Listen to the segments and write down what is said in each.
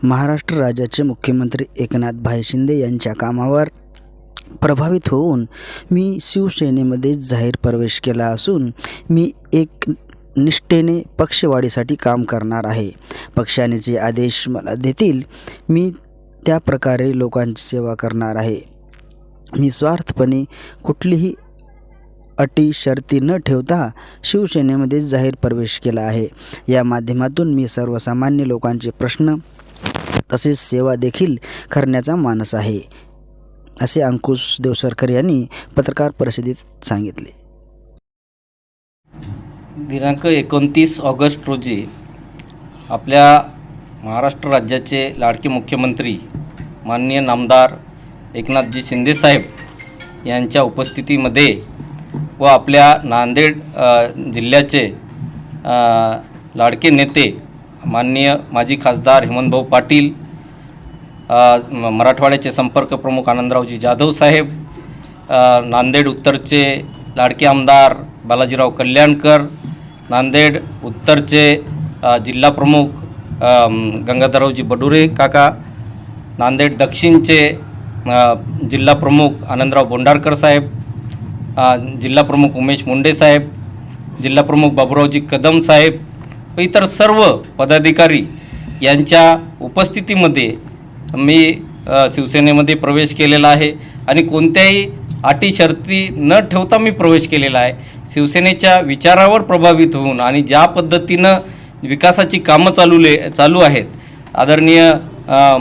महाराष्ट्र राज्याचे मुख्यमंत्री एकनाथ भाई शिंदे यांच्या कामावर प्रभावित होऊन मी शिवसेनेमध्ये जाहीर प्रवेश केला असून मी एक निष्ठेने पक्षवाढीसाठी काम करणार आहे। पक्षाने जे आदेश मला देतील मी त्या प्रकारे लोकांची सेवा करणार आहे। मी स्वार्थपणे कुठलीही अटी शर्ती न ठेवता शिवसेनेमध्ये जाहीर प्रवेश केला आहे। या माध्यमातून मी सर्वसामान्य लोकांचे प्रश्न तसेच सेवा देखील करण्याचा मानस आहे, असे अंकुश देवसरकर यांनी पत्रकार परिषदेत सांगितले। दिनांक 29 ऑगस्ट रोजी आपल्या महाराष्ट्र राज्याचे लाडके मुख्यमंत्री माननीय नामदार एकनाथजी शिंदे साहेब यांच्या उपस्थितीमध्ये व आपल्या नांदेड जिल्ह्याचे लाडके नेते माननीय माजी खासदार हेमंतभाऊ पाटील, मराठवाड्याचे संपर्क प्रमुख आनंदरावजी जाधव साहेब, नांदेड उत्तरचे लाडके आमदार बालाजीराव कल्याणकर, नांदेड उत्तरचे जिल्हा प्रमुख गंगाधररावजी बडुरे काका, नांदेड दक्षिणचे जिल्हा प्रमुख आनंदराव बोंडारकर साहेब, जिल्हा प्रमुख उमेश मुंडे साहेब, जिल्हा प्रमुख बाबूरावजी कदम साहेब व इतर सर्व पदाधिकारी यांच्या उपस्थितीमध्ये मी शिवसेनेमध्ये प्रवेश केलेला आहे आणि कोणत्याही अटी शर्ती न ठेवता मी प्रवेश केलेला आहे। शिवसेनेच्या विचारावर प्रभावित होऊन आणि ज्या पद्धतीनं विकासाची कामं चालू आहेत, आदरणीय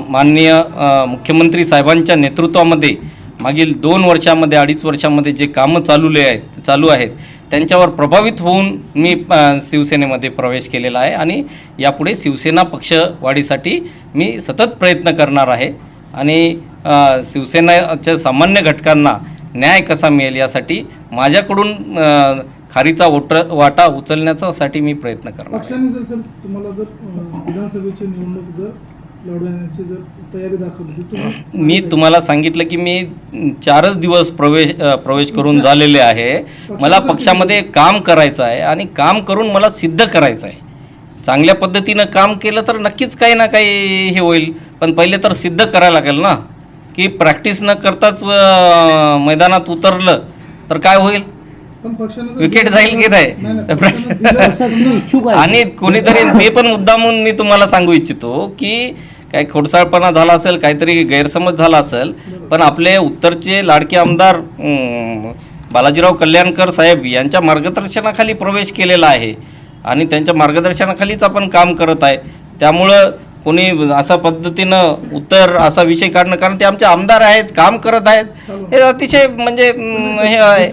माननीय मुख्यमंत्री साहेबांच्या नेतृत्वामध्ये मागील 2 वर्षामध्ये 2.5 वर्षामध्ये जे कामं चालू आहेत त्यांच्यावर प्रभावित होऊन मी शिवसेनेमध्ये प्रवेश केलेला आहे आणि यापुढे शिवसेना पक्षवाढीसाठी मी सतत प्रयत्न करणार आहे आणि शिवसेनेच्या सामान्य घटकांना न्याय कसा मिळेल यासाठी माझ्याकडून खारीचा वाटा उचलण्यासाठी मी प्रयत्न करणार। पक्षाने जर सर तुम्हाला जर विधानसभेची निवडणूक जर लढवण्याची जर तयारी दाखवली, मी तुम्हाला सांगितलं की मी 4च दिवस प्रवेश करून झालेले आहे। मला पक्षामध्ये काम करायचं आहे आणि काम करून मला सिद्ध करायचं आहे। चांगल्या पद्धतीनं काम केलं तर नक्कीच काही ना काही हे होईल, पण पहिले तर सिद्ध करायला लागेल ना, की प्रॅक्टिस न करताच मैदानात उतरलं तर काय होईल, विकेट जाईल की नाही। आणि कोणीतरी ते पण मुद्दामून मी तुम्हाला सांगू इच्छितो की काही खोडसाळपणा झाला असेल, काहीतरी गैरसमज झाला असेल, पण आपले उत्तरचे लाडके आमदार बालाजीराव कल्याणकर साहेब यांच्या मार्गदर्शनाखाली प्रवेश केलेला आहे आणि त्यांच्या मार्गदर्शनाखालीच आपण काम करत आहे। त्यामुळं कोणी अशा पद्धतीनं उत्तर असा विषय काढणं, कारण ते आमचे आमदार आहेत, काम करत आहेत, हे अतिशय म्हणजे हे आहे।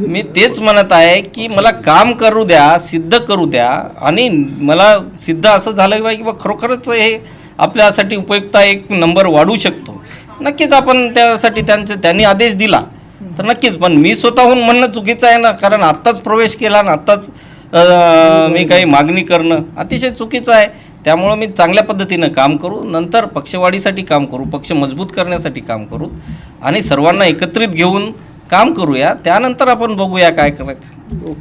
मी तेच म्हणत आहे की मला काम करू द्या, सिद्ध करू द्या आणि मला सिद्ध असं झालं पाहिजे की खरोखरच हे आपल्यासाठी उपयुक्त एक नंबर वाढू शकतो। नक्कीच आपण त्यासाठी त्यांनी आदेश दिला तर नक्कीच, पण मी स्वतःहून म्हणणं चुकीचं आहे ना, कारण आत्ताच प्रवेश केला ना आत्ताच मी काही मागणी करणं अतिशय चुकीचं आहे। त्यामुळं मी चांगल्या पद्धतीनं काम करू, नंतर पक्षवाढीसाठी काम करू, पक्ष मजबूत करण्यासाठी काम करू आणि सर्वांना एकत्रित घेऊन काम करूया, त्यानंतर आपण बघूया काय करायचं।